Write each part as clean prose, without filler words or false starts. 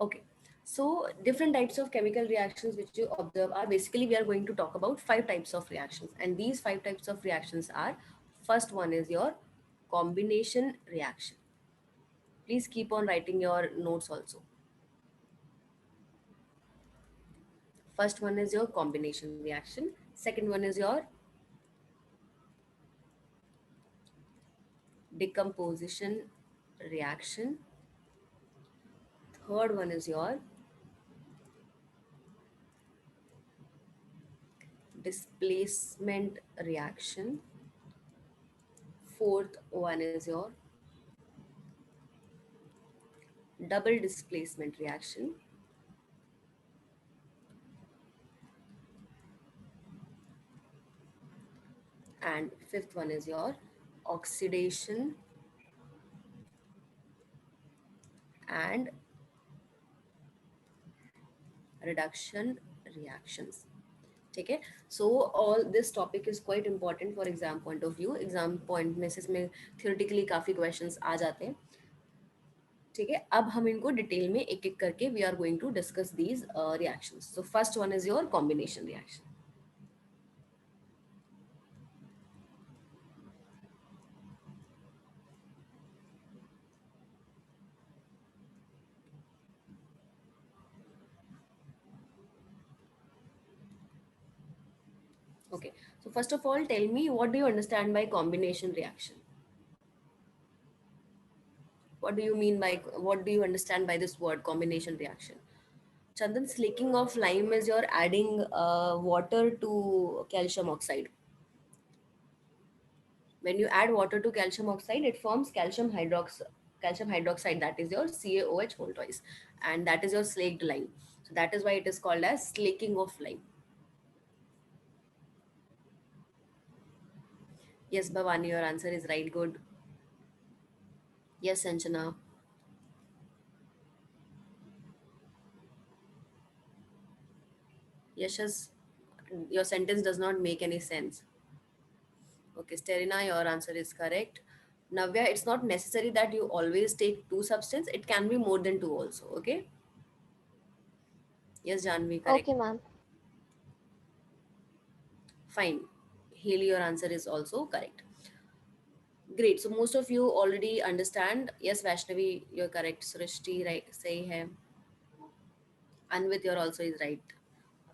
Okay. So different types of chemical reactions which you observe are basically we are going to talk about five types of reactions, and these five types of reactions are: first one is your combination reaction. Please keep on writing your notes also. First one is your combination reaction. Second one is your decomposition reaction. Third one is your displacement reaction. Fourth one is your double displacement reaction. And fifth one is your oxidation and reduction reactions. ठीक है. So all this topic is quite important for exam point of view. Exam point में से इसमें theoretically काफ़ी questions आ जाते हैं. ठीक है. अब हम इनको डिटेल में एक एक करके we are going to discuss these reactions. So first one is your combination reaction. Okay. So first of all, tell me, what do you understand by combination reaction? What do you mean by, what do you understand by this word combination reaction? Chandan, slaking of lime is you're adding water to calcium oxide. When you add water to calcium oxide, it forms calcium hydroxide, that is your CaOH whole twice, and that is your slaked lime. So that is why it is called as slaking of lime. Yes, Bhavani, your answer is right. Good. Yes, Sanchana. Yashas, your sentence does not make any sense. Okay, Sterina, your answer is correct. Navya, it's not necessary that you always take two substance. It can be more than two also. Okay. Yes, Janvi, correct. Okay, ma'am. Fine. Haley, your answer is also correct. Great. So most of you already understand. Yes, Vaishnavi, you're correct. Srishti, right? Say hai. Anvit, you're also is right.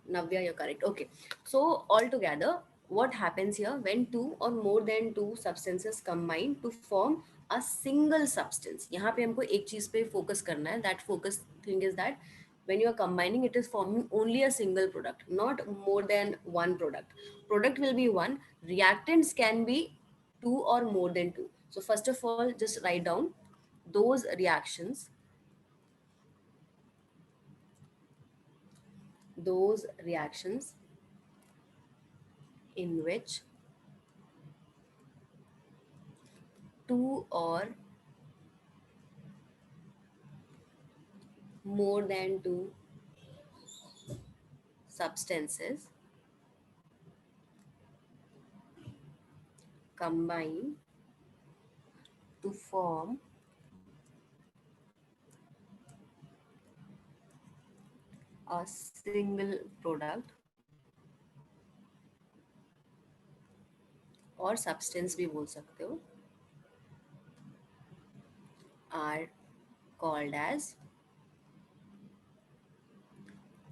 Navya, you're correct. Okay. So altogether, what happens here when two or more than two substances combine to form a single substance? यहाँ पे हमको एक चीज पे focus करना है. That focus thing is that when you are combining, it is forming only a single product, not more than one product. Product will be one. Reactants can be two or more than two. So first of all, just write down those reactions. Those reactions in which two or more than two substances combine to form a single product or substance भी बोल सकते हो, are called as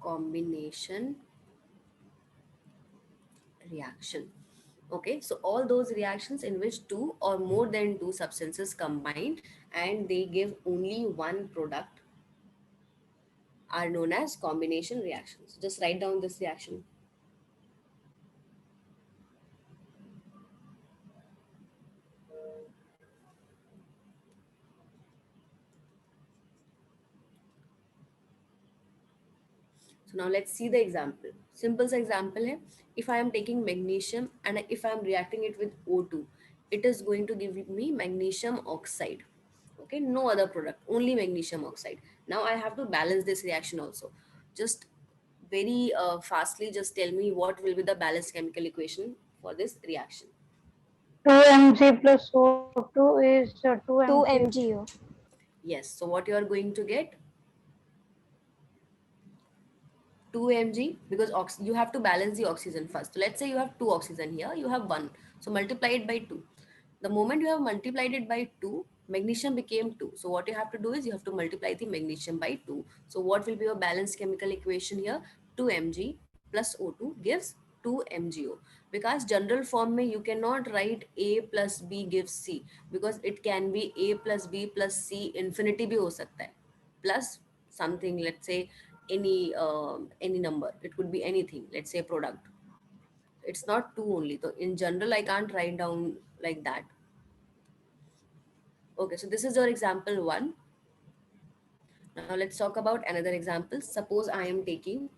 combination reaction. Okay, so all those reactions in which two or more than two substances combine and they give only one product are known as combination reactions. Just write down this reaction. So now let's see the example. Simple सा example है. If I am taking magnesium and if I am reacting it with O2, it is going to give me magnesium oxide. Okay, no other product, only magnesium oxide. Now I have to balance this reaction also. Just very fastly, just tell me what will be the balanced chemical equation for this reaction. 2 mg plus O2 is 2 2 mg. mgo. Yes, so what you are going to get? 2 mg, because you have to balance the oxygen first. So let's say you have two oxygen here, you have one, so multiply it by 2. The moment you have multiplied it by 2, magnesium became 2. So what you have to do is you have to multiply the magnesium by 2. So what will be your balanced chemical equation here? 2 mg plus O2 gives 2 MgO. Because general form में you cannot write A plus B gives C, because it can be A plus B plus C infinity भी हो सकता है, plus something, let's say any number, it could be anything, let's say product. It's not 2 only, so in general I can't write down like that. Okay, so this is your example 1. Now let's talk about another example. Suppose I am taking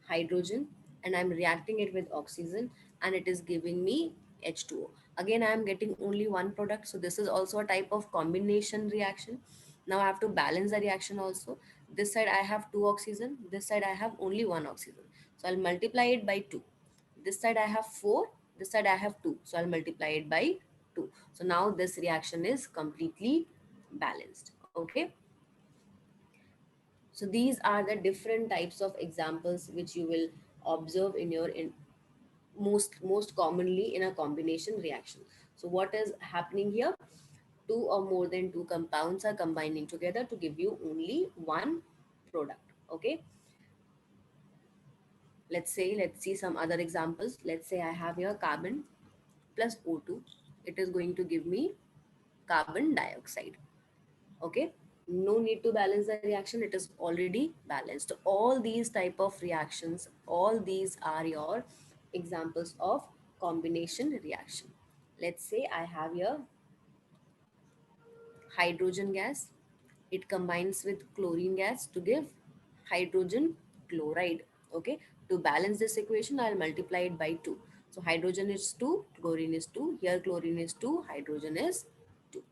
hydrogen and I'm reacting it with oxygen and it is giving me H2O. Again, I am getting only one product. So this is also a type of combination reaction. Now I have to balance the reaction also. This side I have two oxygen. This side I have only one oxygen. So I'll multiply it by 2. This side I have 4. This side I have 2. So I'll multiply it by 2. So now this reaction is completely balanced. Okay. So these are the different types of examples which you will observe in your most commonly in a combination reaction. So what is happening here? Two or more than two compounds are combining together to give you only one product. Okay. Let's see some other examples. Let's say I have here carbon plus O2. It is going to give me carbon dioxide. Okay, no need to balance the reaction, it is already balanced. All these type of reactions, all these are your examples of combination reaction. Let's say I have here hydrogen gas, it combines with chlorine gas to give hydrogen chloride. Okay, to balance this equation I'll multiply it by 2. So hydrogen is 2, chlorine is 2, here chlorine is 2, hydrogen is 2.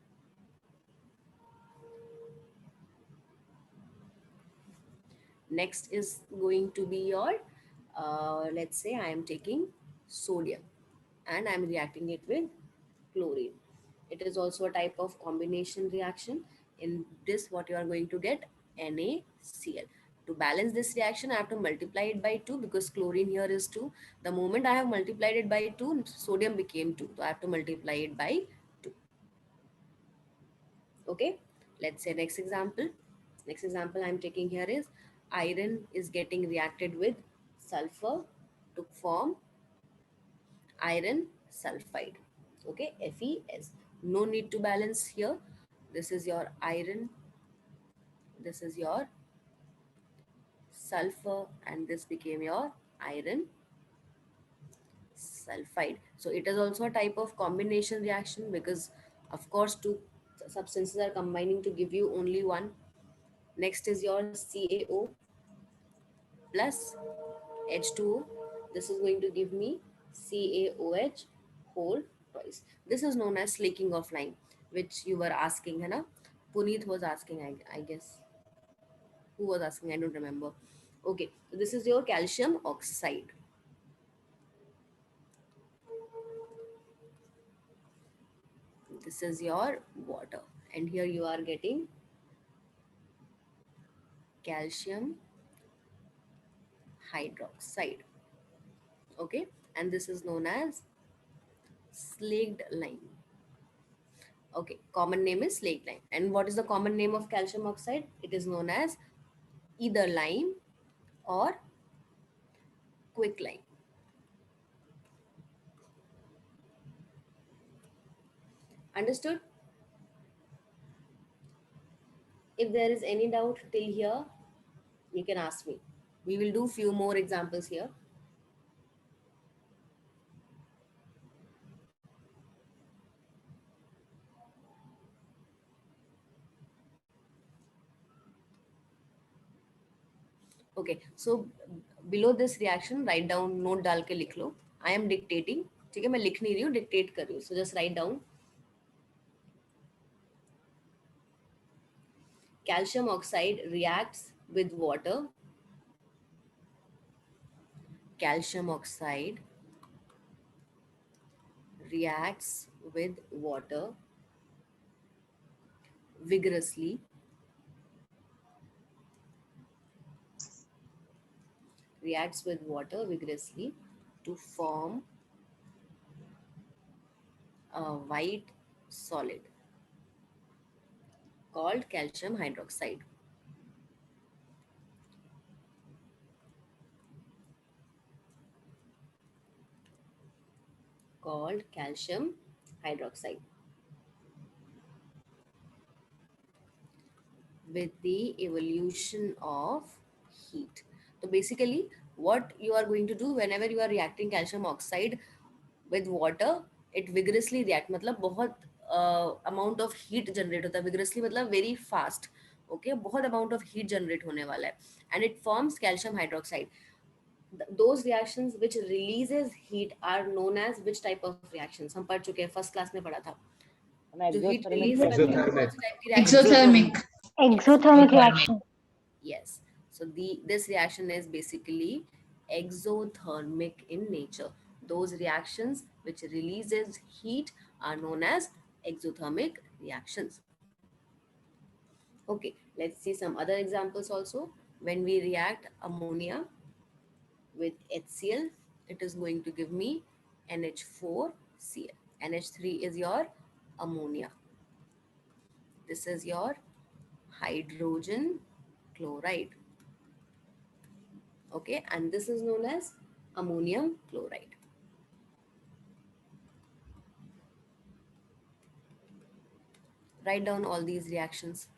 Next is going to be your, let's say I am taking sodium and I'm reacting it with chlorine. It is also a type of combination reaction. In this, what you are going to get? NaCl. To balance this reaction, I have to multiply it by 2 because chlorine here is 2. The moment I have multiplied it by 2, sodium became 2. So I have to multiply it by 2. Okay, let's say next example. Next example I'm taking here is iron is getting reacted with sulfur to form iron sulfide. Okay, FeS. No need to balance here. This is your iron, this is your sulfur, and this became your iron sulfide. So it is also a type of combination reaction because of course two substances are combining to give you only one. Next is your CaO plus H2O. This is going to give me CaOH whole twice. This is known as slaking of lime, which you were asking, है ना? Puneet was asking, I guess. Who was asking? I don't remember. Okay, so this is your calcium oxide. This is your water. And here you are getting calcium hydroxide. Okay, and this is known as slaked lime. Okay, common name is slaked lime. And what is the common name of calcium oxide? It is known as either lime or quicklime. Understood? If there is any doubt till here, you can ask me. We will do few more examples here. Okay, so below this reaction, write down, note डाल के लिख लो. I am dictating. ठीक है, मैं लिख नहीं रही हूँ, dictate कर रही हूँ. So just write down. Calcium oxide reacts with water. Calcium oxide reacts with water vigorously reacts with water vigorously to form a white solid called calcium hydroxide. Called calcium hydroxide with the evolution of heat. So basically, what you are going to do whenever you are reacting calcium oxide with water, it vigorously react. मतलब बहुत amount of heat generate होता है. Vigorously मतलब very fast. Okay, बहुत amount of heat generate होने वाला है, and it forms calcium hydroxide. Those reactions which releases heat are known as which type of reactions? हम पढ़ चुके हैं, फर्स्ट क्लास में पढ़ा था. जो हीट exothermic रिलीज reaction. करती है वो Exothermic. कौन सी टाइप की रिएक्शन है? Exothermic. Yes. Exothermic reaction. Yes. So this reaction is basically exothermic in nature. Those reactions which releases heat are known as exothermic reactions. Okay, let's see some other examples also. When we react ammonia with HCl, it is going to give me NH4Cl. NH3 is your ammonia. This is your hydrogen chloride. Okay, and this is known as ammonium chloride. Write down all these reactions.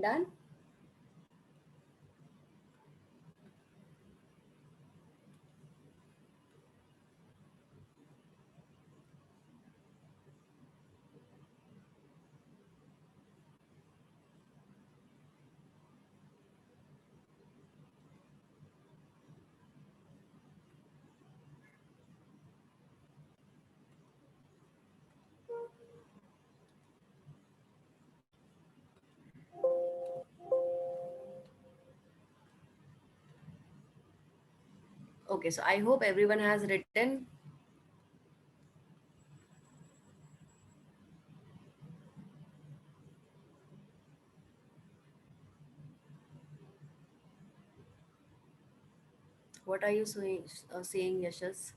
Done? Okay, so I hope everyone has written. What are you saying, Yashas?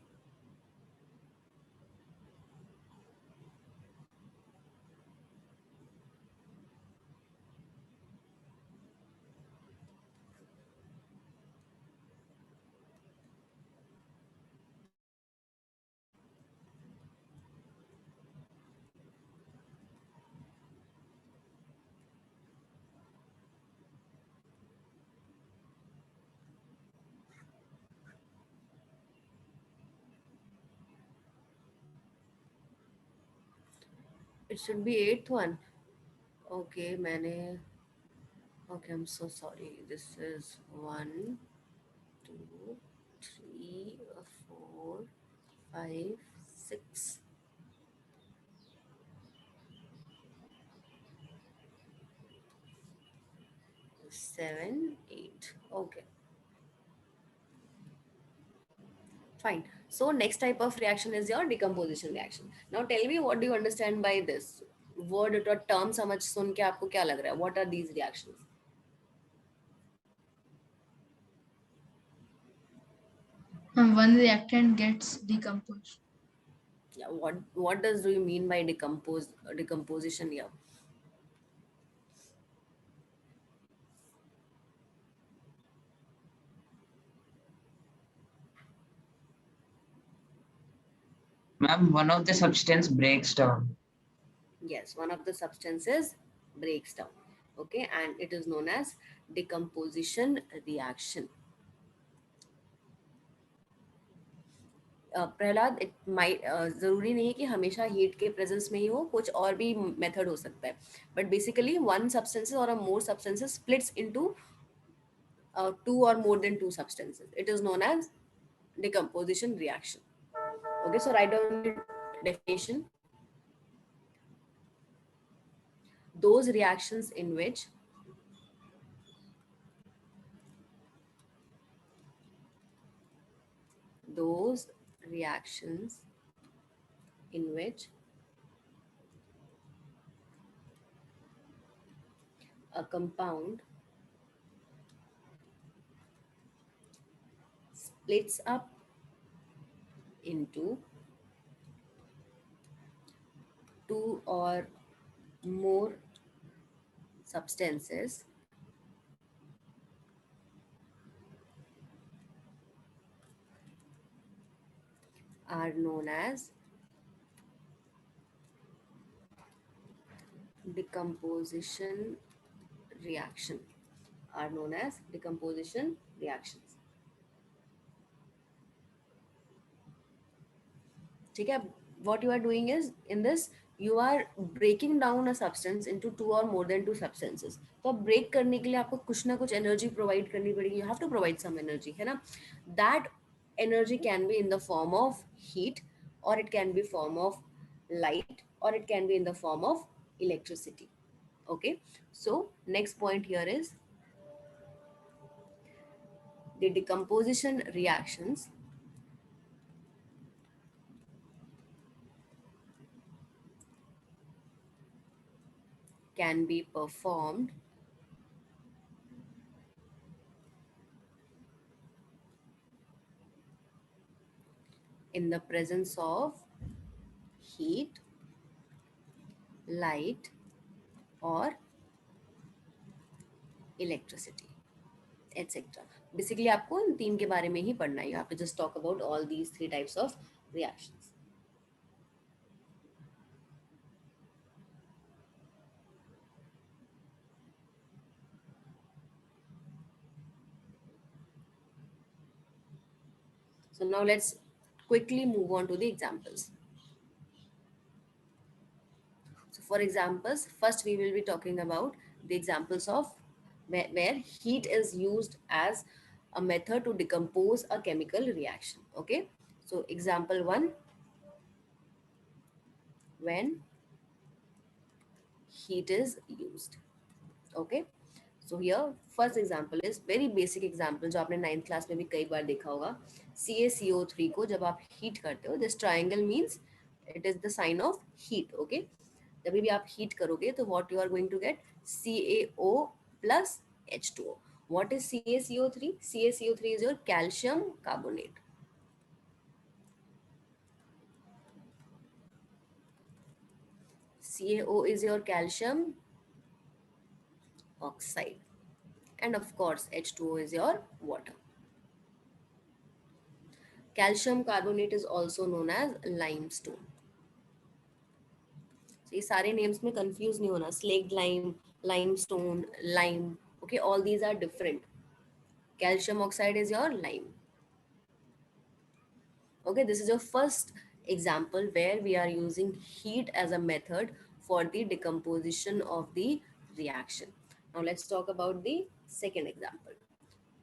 It should be eighth one. Okay, मैंने. Okay, I'm so sorry. This is 1, 2, 3, 4, 5, 6. 7, 8. Okay, fine. So next type of reaction is your decomposition reaction. Now tell me, what do you understand by this word or term? समझ सुन के आपको क्या लग रहा है? What are these reactions? One reactant gets decomposed. Yeah, what does do you mean by decomposition here? Ma'am, one of the substance breaks down. Yes, one of the substances breaks down. Okay, and it is known as decomposition reaction. Prahlad, it might ज़रूरी नहीं है कि हमेशा heat के presence में ही हो, कुछ और भी मेथड हो सकता है, बट बेसिकली वन सब्सटेंसेस और a more substances splits into two or more than two substances. It is known as decomposition reaction. Okay, so write down the definition. Those reactions in which those reactions in which a compound splits up into two or more substances are known as decomposition reaction, are known as decomposition reactions. ठीक है, what you are doing is in this you are breaking down a substance into two or more than two substances. तो अब break करने के लिए आपको कुछ ना कुछ energy provide करनी पड़ेगी, you have to provide some energy, है ना. That energy can be in the form of heat, or it can be form of light, or it can be in the form of electricity. Okay, so next point here is the decomposition reactions can be performed in the presence of heat, light, or electricity, etc. Basically आपको इन तीन के बारे में ही पढ़ना है. You have to just talk about all these three types of reactions. So now let's quickly move on to the examples. So for examples, first we will be talking about the examples of where heat is used as a method to decompose a chemical reaction. Okay, so example one, when heat is used. Okay, so here first example is very basic example जो आपने 9th class में भी कई बार देखा होगा. CaCO3 को जब आप heat करते हो, this triangle means it is the sign of heat. Okay, जब भी आप heat करोगे तो what you are going to get, CaO plus H2O. What is CaCO3? CaCO3 is your calcium carbonate. CaO is your calcium oxide, and of course H2O is your water. Calcium carbonate is also known as limestone. So ये सारे names में confuse नहीं होना. Slaked lime, limestone, lime. Okay, all these are different. Calcium oxide is your lime. Okay, this is your first example where we are using heat as a method for the decomposition of the reaction. Now let's talk about the second example.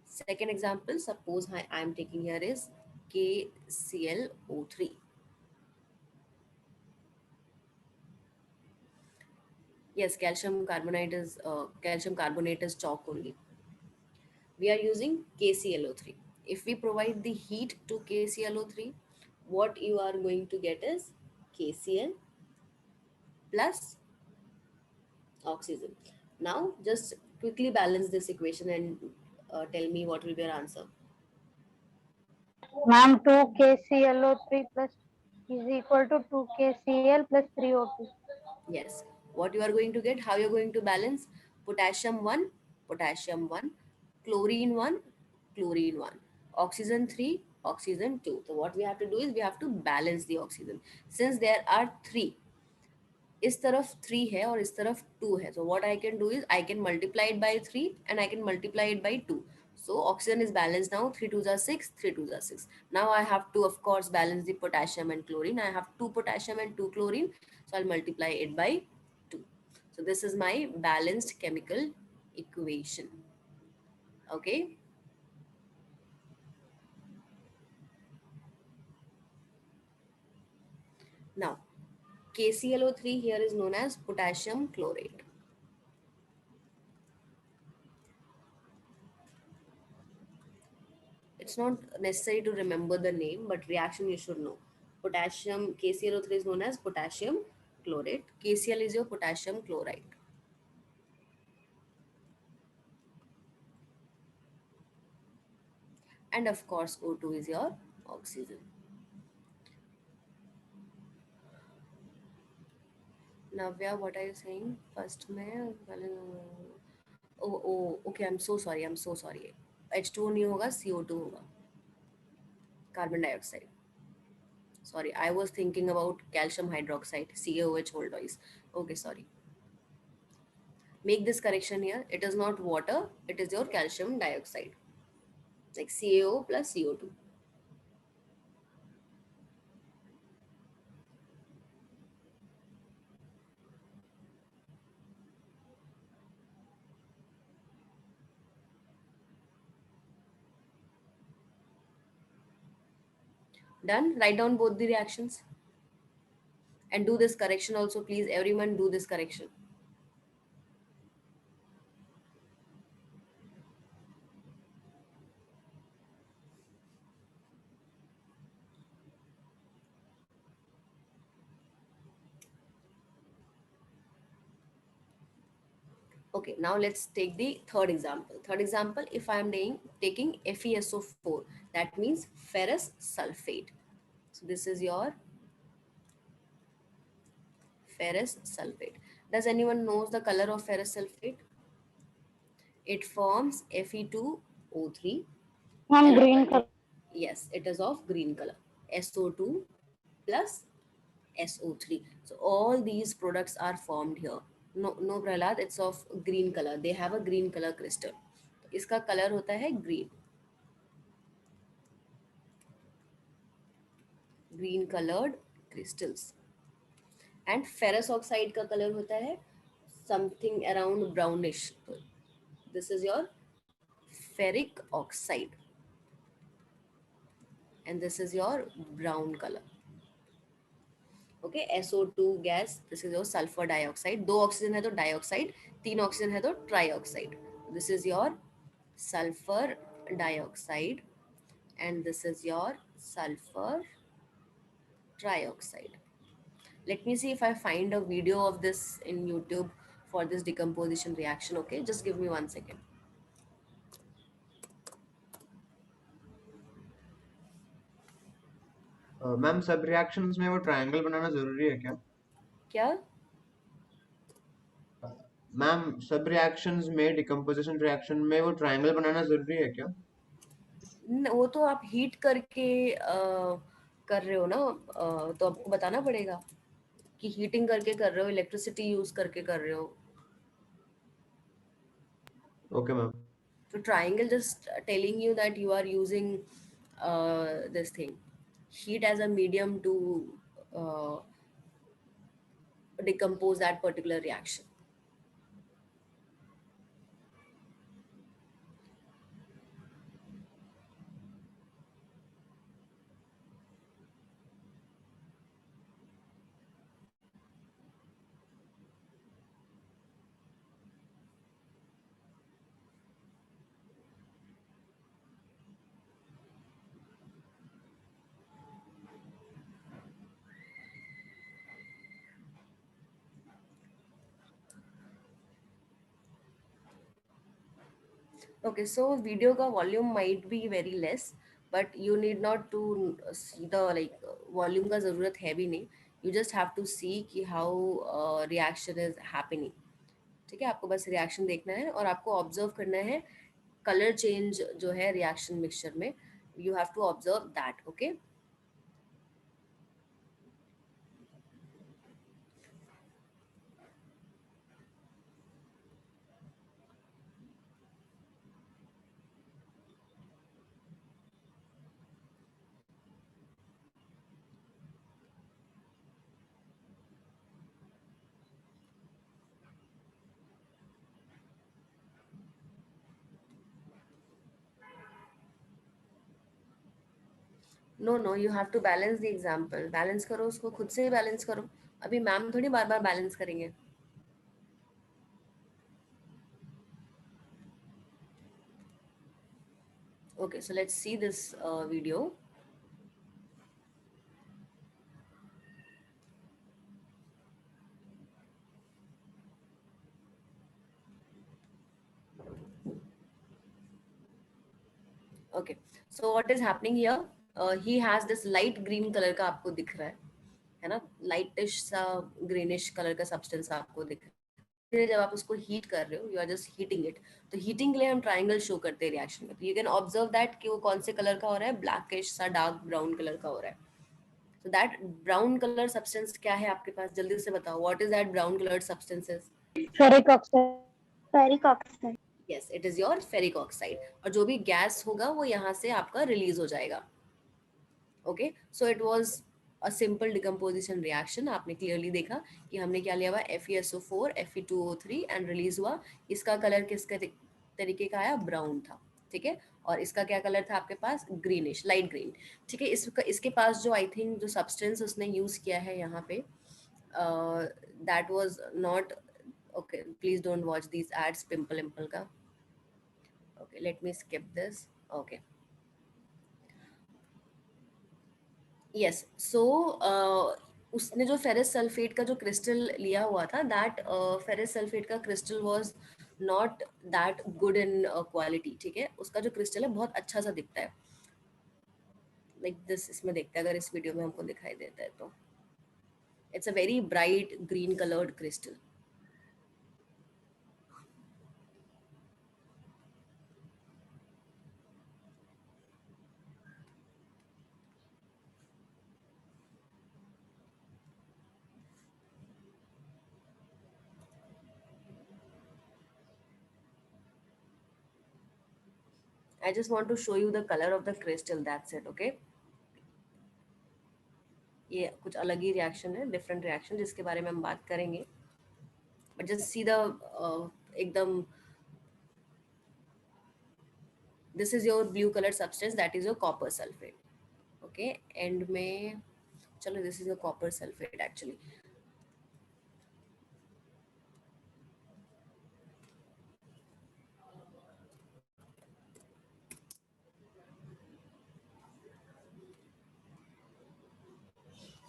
Second example, suppose I am taking here is KClO3. Yes, calcium carbonate is chalk only. We are using KClO3. If we provide the heat to KClO3, what you are going to get is KCl plus oxygen. Now just quickly balance this equation and tell me what will be your answer. Ma'am, 2KClO3 plus is equal to 2KCl plus 3O2. Yes. What you are going to get, how you are going to balance? Potassium 1, potassium 1, chlorine 1, chlorine 1, oxygen 3, oxygen 2. So what we have to do is we have to balance the oxygen. Since there are 3, इस तरफ 3 है और इस तरफ 2 है. So what I can do is I can multiply it by 3 and I can multiply it by 2. So oxygen is balanced now, 3 2s are 6, 3 2s are 6. Now I have to, of course, balance the potassium and chlorine. I have 2 potassium and 2 chlorine, so I'll multiply it by 2. So this is my balanced chemical equation. Okay. Now, KClO3 here is known as potassium chlorate. It's not necessary to remember the name, but reaction you should know. Potassium, KClO3 is known as potassium chlorate. KCl is your potassium chloride. And of course, O2 is your oxygen. Navya, what are you saying? First, oh, okay, I'm so sorry. H2O नहीं होगा, CO2 होगा. Carbon dioxide. Sorry, I was thinking about calcium hydroxide, CaOH whole twice. Okay, sorry. Make this correction here. It is not water, it is your calcium dioxide. Like CaO plus CO2. Done? Write down both the reactions. And do this correction also, please. Everyone do this correction. Okay, now let's take the third example. Third example, if I am taking FeSO4, that means ferrous sulfate. So this is your ferrous sulfate. Does anyone knows the color of ferrous sulfate? It forms Fe2O3. Ma'am, green color. Yes, it is of green color. SO2 plus SO3. So all these products are formed here. No, no Prahlad, it's of green color. They have a green color crystal. इसका color होता है green. Green colored crystals. And ferrous oxide का color होता है something around brownish. This is your ferric oxide. And this is your brown color. Okay, SO2 gas, this is your sulfur dioxide. 2 oxygen है तो dioxide, 3 oxygen है तो trioxide. This is your sulfur dioxide and this is your sulfur trioxide. Let me see if I find a video of this in YouTube for this decomposition reaction. Okay, just give me 1 second. Ma'am सब reactions में वो triangle बनाना जरूरी है क्या? क्या? Ma'am सब reactions में decomposition reaction में वो ट्रायंगल बनाना जरूरी है क्या? वो तो आप हीट करके कर रहे हो ना, तो आपको बताना पड़ेगा कि हीटिंग करके कर रहे हो, इलेक्ट्रिसिटी यूज करके कर रहे हो. Okay ma'am. So triangle just telling you that you are using this thing, heat as a medium to uh, decompose that particular reaction. Okay, so video ka volume might be very less, but you need not to see the like volume का ज़रूरत है भी नहीं. You just have to see कि how reaction is happening. ठीक है, आपको बस रिएक्शन देखना है और आपको ऑब्जर्व करना है कलर चेंज जो है रिएक्शन मिक्सचर में. You have to observe that. Okay, no no, you have to balance the example. Balance करो उसको, खुद से ही बैलेंस करो. अभी मैम थोड़ी बार बार बैलेंस करेंगे. Okay, so let's see this video. Okay, so what is happening here? He has this light green color का आपको दिख रहा है ना, लाइटिश सा ग्रीनिश कलर का सब्सटेंस आपको दिख रहा है. फिर जब आप उसको हीट कर रहे हो, you are just heating it. तो हीटिंग के लिए हम ट्राइंगल शो करते हैं रिएक्शन में. तो यू कैन ऑब्जर्व दैट कि वो कौन से कलर का हो रहा है, ब्लैकिश सा डार्क ब्राउन कलर का हो रहा है. So that brown color substance क्या है आपके पास, जल्दी से बताओ. What is that brown colored substances? Ferric oxide. Ferric oxide. Yes, it is your ferric oxide. और जो भी गैस होगा वो यहाँ से आपका रिलीज हो जाएगा. Okay, so it was a simple decomposition reaction. आपने क्लियरली देखा कि हमने क्या लिया हुआ, FeSO4 Fe2O3 एंड रिलीज हुआ. इसका कलर किस तरीके का आया, ब्राउन था. ठीक है, और इसका क्या कलर था आपके पास, ग्रीनिश, लाइट ग्रीन. ठीक है, इसके पास जो आई थिंक जो सब्सटेंस उसने यूज किया है यहाँ पे, that was not. Okay, please don't watch these ads pimple इम्पल का. Okay, let me skip this. Okay, yes. So उसने जो फेरस सल्फेट का जो क्रिस्टल लिया हुआ था, दैट फेरस सल्फेट का crystal was not that good in quality. ठीक है, उसका जो क्रिस्टल है बहुत अच्छा सा दिखता है, लाइक दिस. इसमें देखते हैं, अगर इस वीडियो में हमको दिखाई देता है तो it's a very bright green coloured crystal. I just want to show you the color of the crystal, that's it. Okay, ये कुछ अलग ही रिएक्शन है, डिफरेंट रिएक्शन, जिसके बारे में हम बात करेंगे. बट जस्ट सी द एकदम, this is your blue colored substance, that is your copper sulfate. Okay, and में चलो, this is your copper sulfate actually.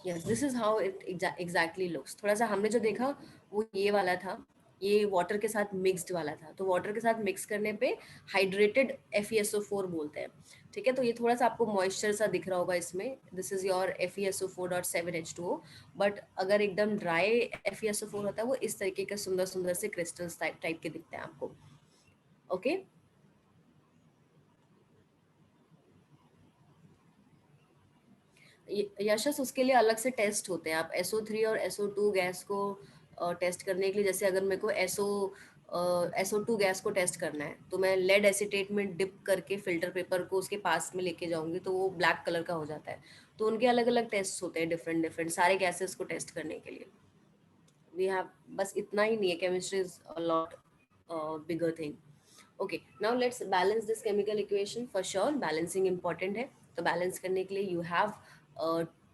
Yes, this is how it exactly looks. थोड़ा सा हमने जो देखा वो ये वाला था, ये वाटर के साथ मिक्स्ड वाला था. तो वाटर के साथ मिक्स करने पे हाइड्रेटेड FeSO4 बोलते हैं. ठीक है, तो ये थोड़ा सा आपको मॉइस्चर सा दिख रहा होगा इसमें. This is your FeSO4.7H2O. But अगर एकदम ड्राई FeSO4 होता है, वो इस तरीके के सुंदर सुंदर से क्रिस्टल्स टाइप के दिखते हैं आपको. ओके, यशस उसके लिए अलग से टेस्ट होते हैं. आप SO3 और SO2 गैस को टेस्ट करने के लिए, जैसे अगर मेरे को SO2 गैस को टेस्ट करना है, तो मैं लेड एसीटेट में डिप करके फिल्टर पेपर को उसके पास में लेके जाऊंगी, तो वो ब्लैक कलर का हो जाता है. तो उनके अलग अलग टेस्ट होते हैं, डिफरेंट डिफरेंट सारे गैसेस को टेस्ट करने के लिए. वी हैव, बस इतना ही नहीं है, chemistry is a lot bigger thing. Okay, now let's balance this chemical equation. For sure balancing important है. तो बैलेंस करने के लिए यू हैव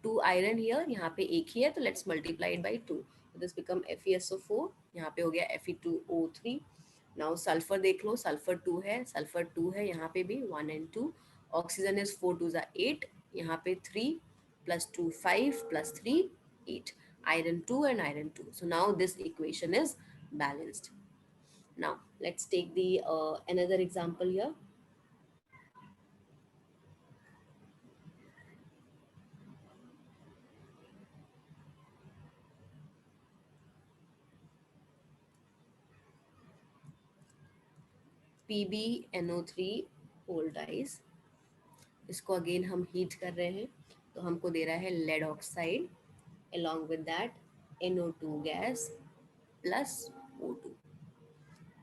2 आयरन हियर, यहाँ पे एक ही है, तो let's multiply it by 2. This become FeSO4, यहाँ पे हो गया Fe2O3. नाउ सल्फर देख लो, सल्फर 2 है, सल्फर 2 है यहाँ पे भी, 1 and 2. ऑक्सीजन इज 4 2 8, यहाँ पे 3 plus 2 5 plus 3 8. Iron 2 and iron 2. So now this equation is balanced. Now let's take the another example here. PbNO3 whole dies. इसको अगेन हम हीट कर रहे हैं, तो हमको दे रहा है lead oxide along with that NO2 gas plus O2.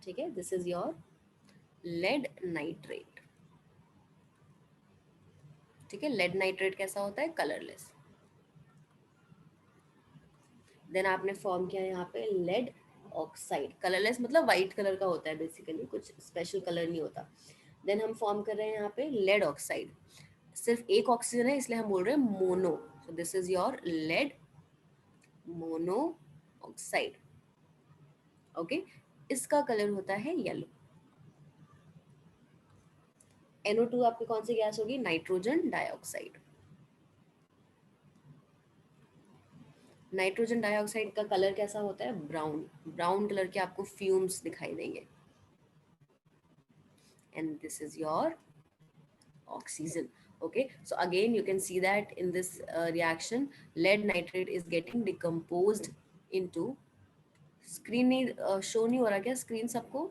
ठीक है, this is your lead nitrate. ठीक है, लेड नाइट्रेट कैसा होता है, कलरलेस. देन आपने फॉर्म किया यहाँ पे लेड ऑक्साइड, कलरलेस मतलब वाइट कलर का होता है बेसिकली, कुछ स्पेशल कलर नहीं होता. देन हम फॉर्म कर रहे हैं यहाँ पे लेड ऑक्साइड. सिर्फ एक ऑक्सीजन है इसलिए हम बोल रहे हैं mono. So this is your lead mono oxide. Okay, इसका कलर होता है येलो. NO2 आपकी कौन सी गैस होगी? Nitrogen dioxide. नाइट्रोजन डाइऑक्साइड का कलर कैसा होता है? ब्राउन. ब्राउन कलर के आपको फ्यूम्स दिखाई देंगे. And this is your oxygen. Okay, so again you can see that in this reaction lead nitrate is getting decomposed into screen. नहीं show नहीं हो रहा क्या screen सबको?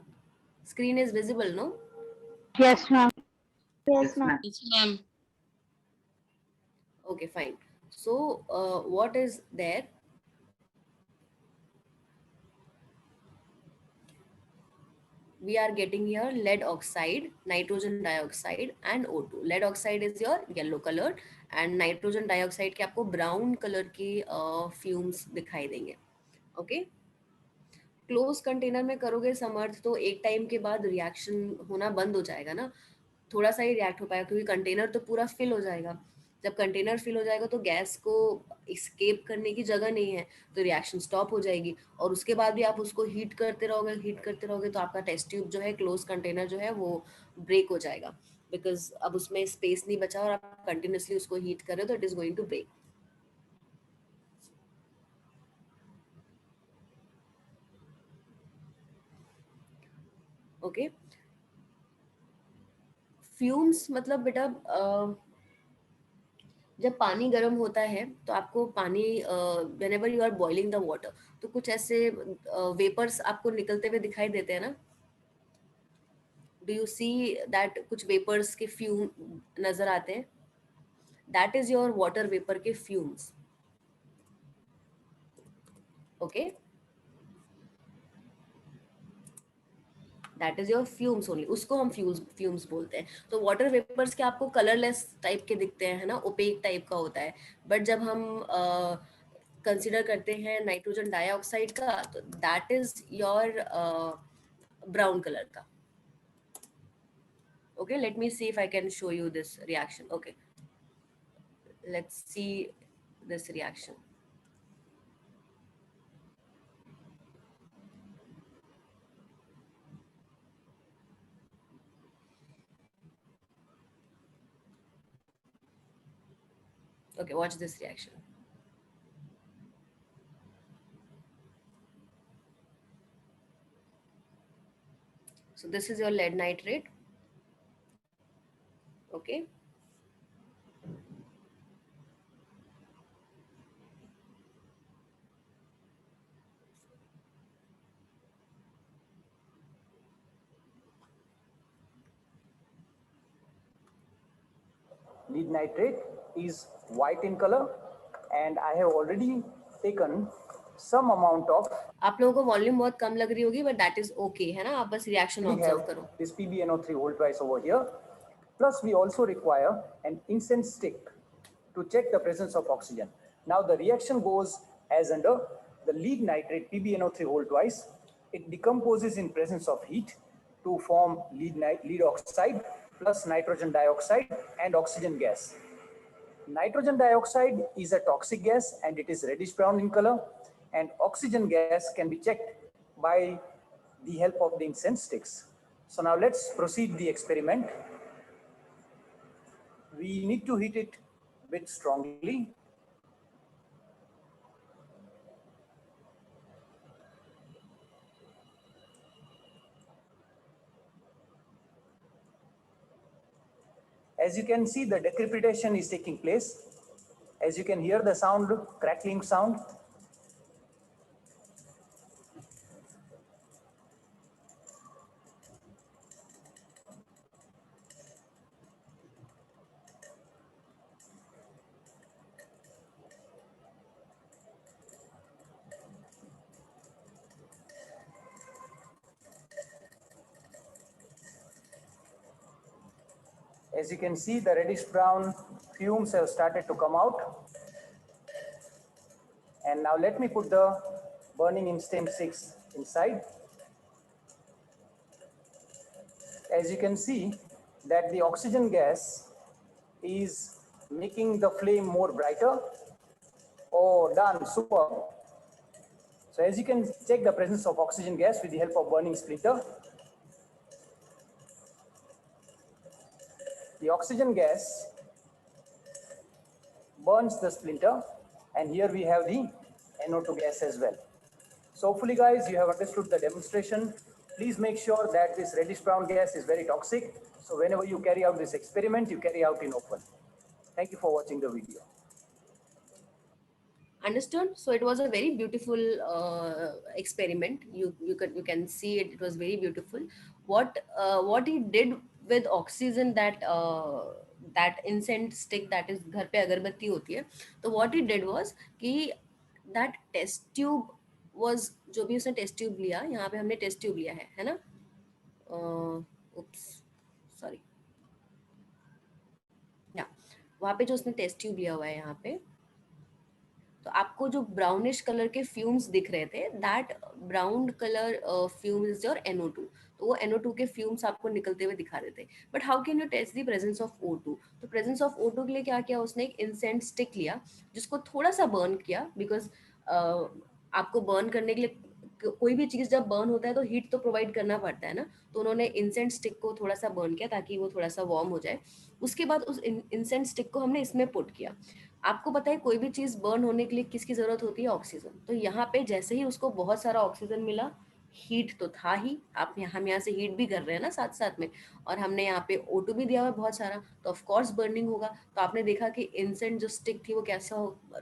Screen is visible, no? Yes, ma'am. Yes, ma'am. Yes, ma'am. Okay, fine. So what is there? We are getting here lead oxide, nitrogen dioxide and O2. Lead oxide is your yellow colored and nitrogen dioxide के आपको brown color की fumes दिखाई देंगे. Okay? Close container में करोगे समर्थ तो एक time के बाद रिएक्शन होना बंद हो जाएगा ना. थोड़ा सा ही रिएक्ट हो पाएगा क्योंकि कंटेनर तो पूरा फिल हो जाएगा. जब कंटेनर फिल हो जाएगा तो गैस को एस्केप करने की जगह नहीं है, तो रिएक्शन स्टॉप हो जाएगी. और उसके बाद भी आप उसको हीट करते रहोगे तो आपका टेस्ट ट्यूब जो है, क्लोज कंटेनर जो है वो ब्रेक हो जाएगा. बिकॉज अब उसमें स्पेस नहीं बचा और आप कंटिन्यूसली उसको हीट कर रहे हो तो it is going to break. Okay, fumes मतलब बेटा जब पानी गर्म होता है तो आपको पानी whenever you are boiling the water तो कुछ ऐसे वेपर्स आपको निकलते हुए दिखाई देते हैं ना. डू यू सी दैट कुछ वेपर्स के फ्यूम नजर आते हैं? That is your water vapour के fumes. Okay, that is your fumes only. उसको हम फ्यूम्स बोलते हैं. तो वाटर वेपर्स के आपको कलरलेस टाइप के दिखते हैं, है ना, ओपेक टाइप का होता है. बट जब हम कंसिडर करते हैं नाइट्रोजन डाइऑक्साइड का तो that is your brown colour का. Okay, let me see if I can show you this reaction. Okay, let's see this reaction. Okay, watch this reaction. So this is your lead nitrate. Okay. Lead nitrate is white in color and I have already taken some amount of. आप लोगों को volume बहुत कम लग रही होगी, but that is okay, है ना. आप बस रिएक्शन We ऑब्जर्व have करो. this PbNO3 whole twice over here. Plus we also require an incense stick to check the presence of oxygen. Now the reaction goes as under. The lead nitrate PbNO3 whole twice, it decomposes in presence of heat to form lead oxide plus nitrogen dioxide and oxygen gas. Nitrogen dioxide is a toxic gas and it is reddish brown in color, and oxygen gas can be checked by the help of the incense sticks. So now let's proceed the experiment. We need to heat it a bit strongly. As you can see, the decrypitation is taking place. As you can hear the sound, crackling sound. As you can see, the reddish brown fumes have started to come out. And now let me put the burning incense sticks inside. As you can see that the oxygen gas is making the flame more brighter. Oh, done, super. So as you can check the presence of oxygen gas with the help of burning splinter. The oxygen gas burns the splinter, and here we have the NO2 gas as well. So hopefully guys, you have understood the demonstration. Please make sure that this reddish brown gas is very toxic. So whenever you carry out this experiment, you carry out in open. Thank you for watching the video. Understood? So it was a very beautiful experiment. You can see it. It was very beautiful. What he did with oxygen, that incense stick, that is घर पे अगरबत्ती होती है. तो what he did was कि that test tube was, जो भी उसने test tube लिया, यहाँ पे हमने test tube लिया है ना? Oops, sorry. या वहाँ पे जो उसने टेस्ट ट्यूब लिया हुआ है यहाँ पे, तो आपको जो ब्राउनिश कलर के फ्यूम्स दिख रहे थे, that brown colour fumes is your NO2. तो वो NO2 के फ्यूम्स आपको निकलते हुए दिखा रहे थे. But how can you test the presence of O2? तो प्रेजेंस ऑफ O2 के लिए क्या किया उसने, एक इंसेंस स्टिक लिया जिसको थोड़ा सा बर्न किया, बिकॉज आपको बर्न करने के लिए कोई भी चीज जब बर्न होता है तो हीट तो प्रोवाइड करना पड़ता है ना. तो उन्होंने इंसेंस स्टिक को थोड़ा सा बर्न किया ताकि वो थोड़ा सा वार्म हो जाए. उसके बाद उस इंसेंस स्टिक को हमने इसमें पुट किया. आपको पता है कोई भी चीज बर्न होने के लिए किसकी जरूरत होती है, ऑक्सीजन. तो यहाँ पे जैसे ही उसको बहुत सारा ऑक्सीजन मिला, हीट तो था ही, हम यहाँ से हीट भी कर रहे हैं ना साथ साथ में, और हमने यहाँ पे O2 भी दिया हुआ है बहुत सारा, तो ऑफ कोर्स बर्निंग होगा. तो आपने देखा कि इंसेंट जो स्टिक थी वो कैसा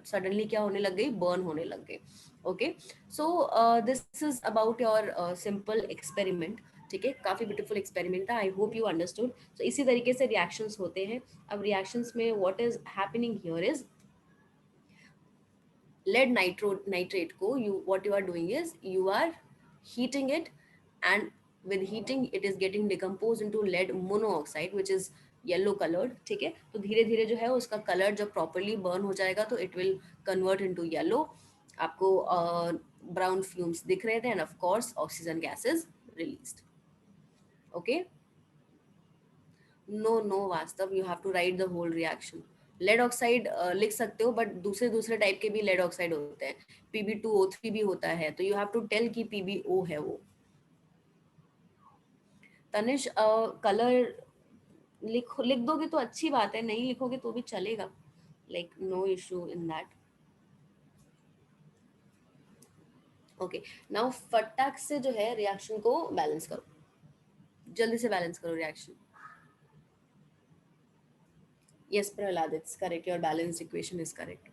सडनली क्या होने लग गई, बर्न होने लग गई. Okay, so this is about your simple experiment. ठीक है, काफी ब्यूटीफुल एक्सपेरिमेंट था. I hope you understood. तो इसी तरीके से रिएक्शंस होते हैं. अब रिएक्शंस में what is happening here is lead nitrate को what you are doing is you are heating it, and with heating it is getting decomposed into lead monoxide which is yellow colored. ठीक है, तो धीरे धीरे जो है उसका कलर जब प्रॉपरली बर्न हो जाएगा तो it will convert into yellow. आपको ब्राउन फ्यूम्स दिख रहे थे, and of course oxygen gas is released. Okay, no वास्तव, you have to write the whole reaction. Lead oxide लिख सकते हो, बट दूसरे टाइप के भी लेड ऑक्साइड होते हैं. Pb2O3 भी होता है, तो यू हैव टू टेल कि PbO है वो. तनिष, कलर लिख दोगे तो अच्छी बात है, नहीं लिखोगे तो भी चलेगा. Like no issue in that. Okay, now फटाक से जो है रिएक्शन को बैलेंस करो, जल्दी से बैलेंस करो reaction. Yes, Prahlad, it's correct. Your balanced equation is correct.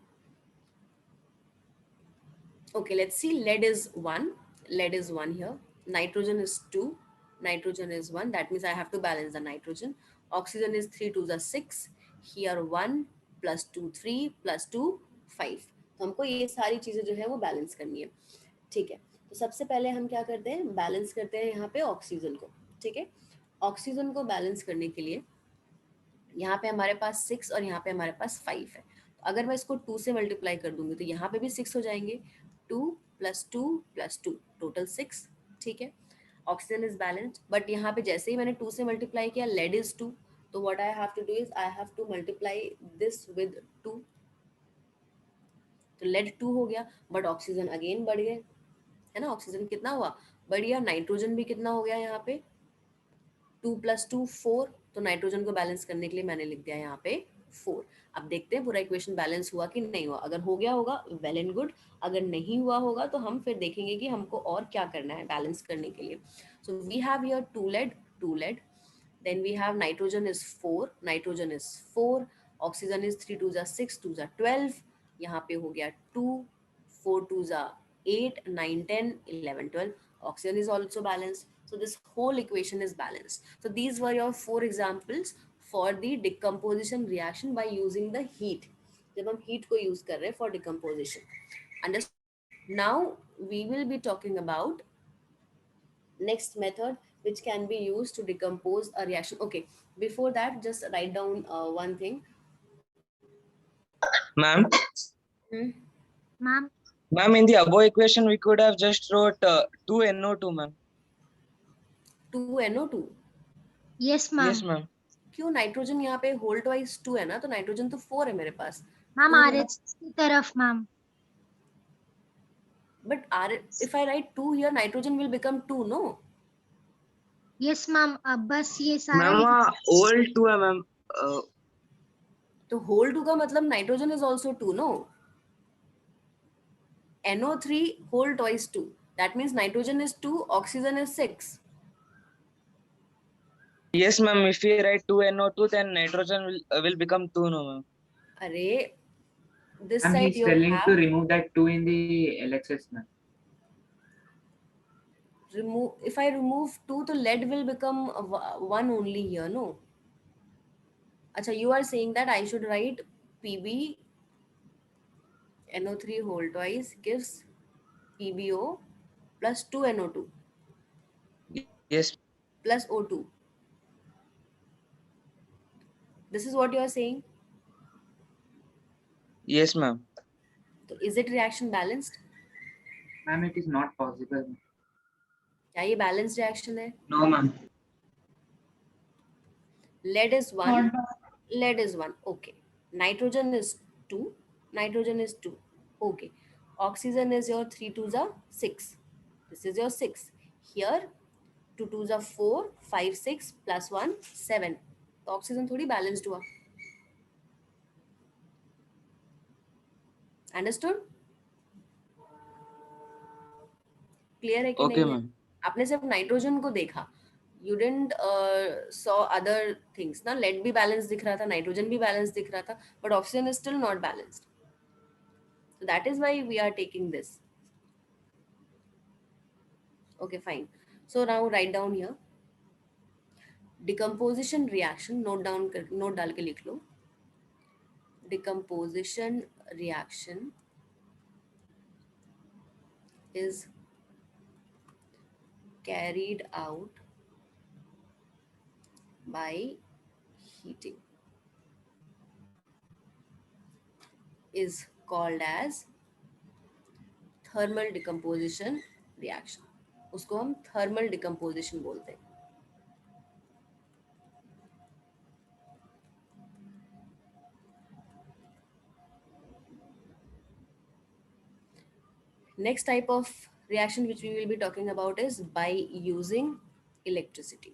Okay, let's see. Lead is 1. Lead is 1 here. Nitrogen is 2. Nitrogen is 1. That means I have to balance the nitrogen. Oxygen is 3 2 is 6. Here 1 plus 2 3 plus 2 5. तो हमको ये सारी चीजें जो है वो balance करनी है. ठीक है, तो सबसे पहले हम क्या करते हैं, बैलेंस करते हैं यहाँ पे ऑक्सीजन को. ठीक है, ऑक्सीजन को बैलेंस करने के लिए यहाँ पे हमारे पास 6 और यहाँ पे हमारे पास 5 है. तो अगर मैं इसको 2 से मल्टीप्लाई कर दूंगी तो यहाँ पे भी 6 हो जाएंगे. 2 + 2 टोटल 6. ठीक है, ऑक्सीजन इज बैलेंस्ड. बट यहाँ पे जैसे ही मैंने 2 से मल्टीप्लाई किया, लेड इज 2. तो what I have to do is I have to multiply this with 2. तो लेड 2 हो गया, बट ऑक्सीजन अगेन बढ़ गए, है ना. ऑक्सीजन कितना हुआ, बढ़ गया. नाइट्रोजन भी कितना हो गया यहाँ पे, 2 + 2 4. तो नाइट्रोजन को बैलेंस करने के लिए मैंने लिख दिया यहाँ पे 4. अब देखते हैं पूरा इक्वेशन बैलेंस हुआ कि नहीं हुआ. अगर हो गया होगा वेल एंड गुड, अगर नहीं हुआ होगा तो हम फिर देखेंगे कि हमको और क्या करना है बैलेंस करने के लिए. So we have here 2 lead, then we have nitrogen is 4. Nitrogen is 4. Oxygen is 3 2 6 2 12. यहाँ पे हो गया 2 4 2 8 9 10 11 12. Oxygen is also balanced. So this whole equation is balanced. So these were your 4 examples for the decomposition reaction by using the heat. जब हम heat को use कर रहे हैं for decomposition. Understood? Now we will be talking about next method which can be used to decompose a reaction. Okay, before that just write down one thing. Ma'am, Ma'am, ma'am, in the above equation we could have just wrote 2NO2, ma'am. 2NO2. yes, ma'am. Yes, ma'am. क्यों nitrogen यहाँ पे whole twice 2 है ना, तो nitrogen तो 4 है मेरे पास. Ma'am Two RH की तरफ ma'am. but if I write 2 here, nitrogen will become 2, no? Yes ma'am. अब बस ये सारा मैम वहाँ ओल्ड 2 है मैम. तो होल 2 का मतलब nitrogen is also 2, no? NO3 whole twice 2. That means nitrogen is 2, oxygen is 6. Yes ma'am, if we write 2NO2 then nitrogen will become 2, no ma'am. Array, this And side he's you telling to have remove that 2 in the LXS, ma'am. remove. If I remove 2, the lead will become 1 only here, no? Acha, you are saying that I should write Pb NO3 whole twice gives PbO plus 2 NO2 Yes, plus O2. This is what you are saying. yes ma'am. So is it reaction balanced? Ma'am, it is not possible. क्या ये balanced reaction है? No ma'am. Lead is 1, Not bad. lead is 1, okay. Nitrogen is 2, nitrogen is 2, okay. Oxygen is your 3 2s are 6. This is your 6. Here 2 2s are 4, 5 6 plus 1 7. तो oxygen थोड़ी balanced हुआ. Understood? Clear है कि Okay नहीं है? ma'am. आपने सिर्फ nitrogen को देखा. You didn't saw other things ना. lead भी balance दिख रहा था, nitrogen भी balance दिख रहा था, but oxygen is still not balanced. So that is why we are taking this. Okay, fine. So now write down here. Decomposition reaction. Note डाल के लिख लो. Decomposition reaction is carried out by heating. Is called as thermal decomposition reaction. उसको हम thermal decomposition बोलते हैं. Next type of reaction which we will be talking about is by using electricity.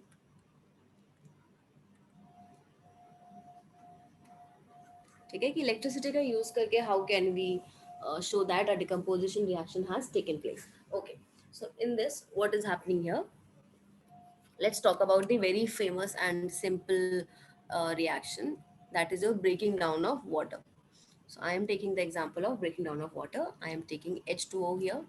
ठीक है कि electricity का use करके how can we show that a decomposition reaction has taken place. Okay, so in this what is happening here, let's talk about the very famous and simple reaction, that is your breaking down of water. So I am taking the example of breaking down of water. I am taking H2O here.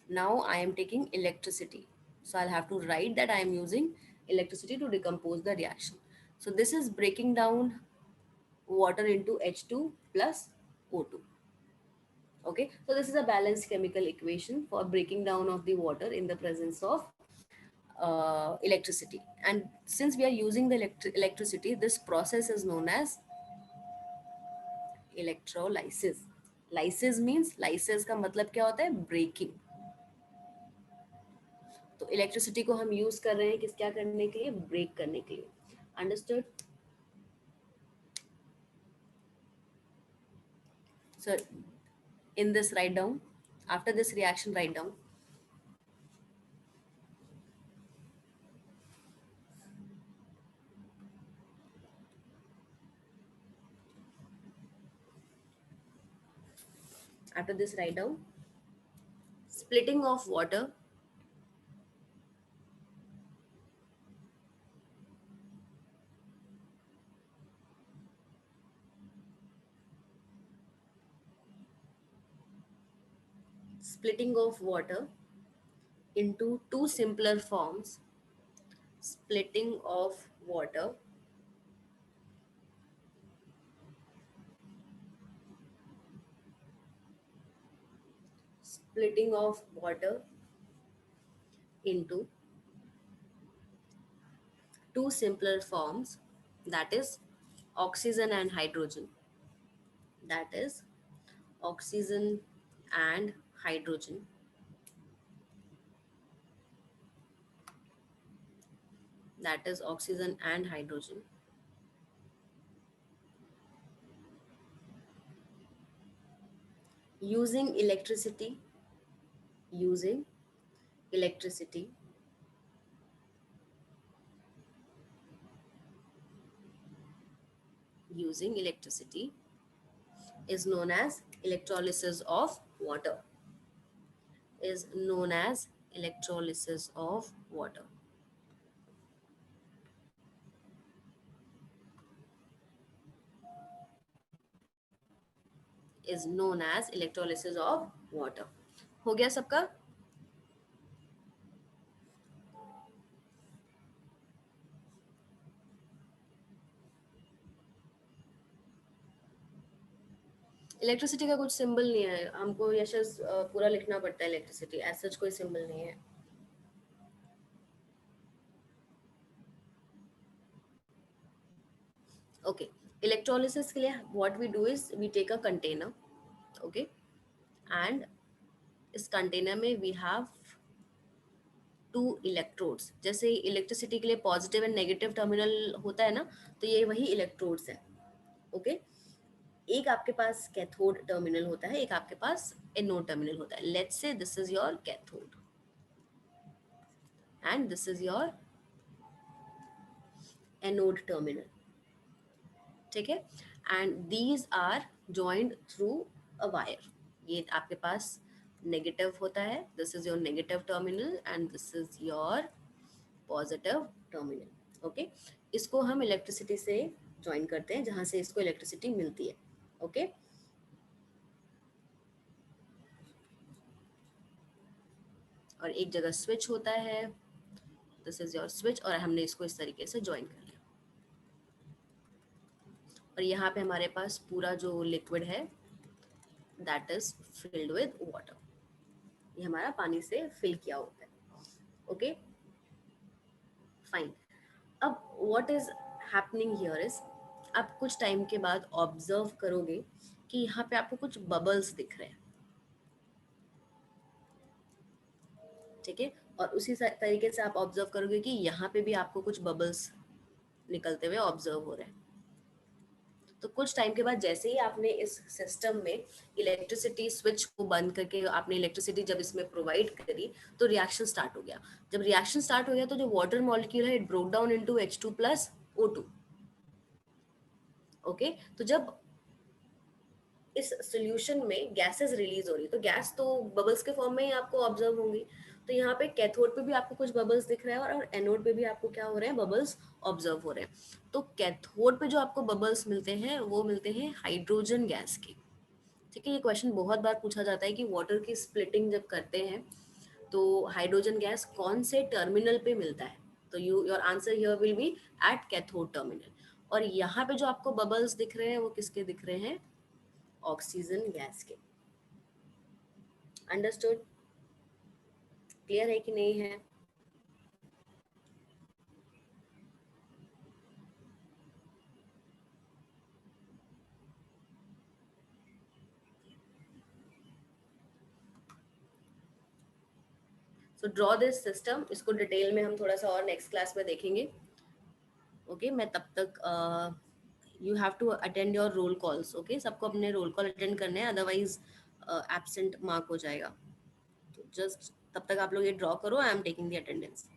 Now I am taking electricity. So I'll have to write that I am using electricity to decompose the reaction. So this is breaking down water into H2 plus O2. Okay, so this is a balanced chemical equation for breaking down of the water in the presence of electricity. And since we are using the electricity, this process is known as electrolysis. Lysis means, lysis का मतलब क्या होता है? Breaking. तो electricity को हम use कर रहे हैं किस क्या करने के लिए? ब्रेक करने के लिए. Understood? So in this write down, after this reaction write down after this write down splitting of water splitting of water into two simpler forms. Splitting of water splitting of water into two simpler forms, that is oxygen and hydrogen. That is oxygen and hydrogen. that is oxygen and hydrogen. Using electricity, using electricity, using electricity is known as electrolysis of water, is known as electrolysis of water. Is known as electrolysis of water. हो गया सबका? Electricity का कुछ symbol नहीं है, हमको यशस पूरा लिखना पड़ता है इलेक्ट्रिसिटी, एज सच कोई सिंबल नहीं है. ओके, इलेक्ट्रोलिसिस के लिए what we do is we take a container, okay, and इस कंटेनर में वी हैव 2 इलेक्ट्रोड्स. जैसे इलेक्ट्रिसिटी के लिए पॉजिटिव एंड नेगेटिव टर्मिनल होता है ना, तो ये वही इलेक्ट्रोड्स है. ओके, एक आपके पास कैथोड टर्मिनल होता है, एक आपके पास एनोड टर्मिनल होता है. Let's say this is your cathode and this is your anode terminal, ठीक है, and these are joined through a wire. ये आपके पास नेगेटिव होता है, this is your negative terminal and this is your positive terminal. Okay, इसको हम electricity से ज्वाइन करते हैं, जहां से इसको इलेक्ट्रिसिटी मिलती है. ओके, और एक जगह स्विच होता है, दिस इज योर स्विच, और हमने इसको इस तरीके से ज्वाइन कर लिया. और यहाँ पे हमारे पास पूरा जो लिक्विड है that is filled with water. ये हमारा पानी से फिल किया होता है. Okay, fine. अब what is happening here is, आप कुछ टाइम के बाद ऑब्जर्व करोगे कि यहाँ पे आपको कुछ बबल्स दिख रहे हैं, ठीक है, और उसी तरीके से आप ऑब्जर्व करोगे कि यहाँ पे भी आपको कुछ बबल्स निकलते हुए ऑब्जर्व हो रहे हैं. तो कुछ टाइम के बाद जैसे ही आपने इस सिस्टम में इलेक्ट्रिसिटी स्विच को बंद करके आपने इलेक्ट्रिसिटी जब इसमें प्रोवाइड करी, तो रिएक्शन स्टार्ट हो गया. जब रिएक्शन स्टार्ट हो गया तो जो वाटर मॉलिक्यूल है it broke down into H2 plus O2. Okay, तो जब इस सॉल्यूशन में गैसेस रिलीज हो रही, तो गैस तो बबल्स के फॉर्म में ही आपको ऑब्जर्व होंगी. तो यहाँ पे कैथोड पे भी आपको कुछ बबल्स दिख रहे हैं और एनोड पे भी आपको क्या हो रहे हैं, बबल्स ऑब्जर्व हो रहे हैं. तो कैथोड पे जो आपको बबल्स मिलते हैं वो मिलते हैं हाइड्रोजन गैस के. ठीक है, ये क्वेश्चन बहुत बार पूछा जाता है कि वाटर की स्प्लिटिंग जब करते हैं तो हाइड्रोजन गैस कौन से टर्मिनल पे मिलता है. तो your answer here will be at cathode terminal. और यहाँ पे जो आपको बबल्स दिख रहे हैं वो किसके दिख रहे हैं, ऑक्सीजन गैस के. अंडरस्टूड? क्लियर है कि नहीं है? So draw this system. इसको डिटेल में हम थोड़ा सा और नेक्स्ट क्लास में देखेंगे. ओके, मैं तब तक you have to attend your roll calls. Okay, सबको अपने रोल कॉल अटेंड करने हैं, अदरवाइज एब्सेंट मार्क हो जाएगा. तो जस्ट तब तक आप लोग ये ड्रॉ करो, I am taking the attendance.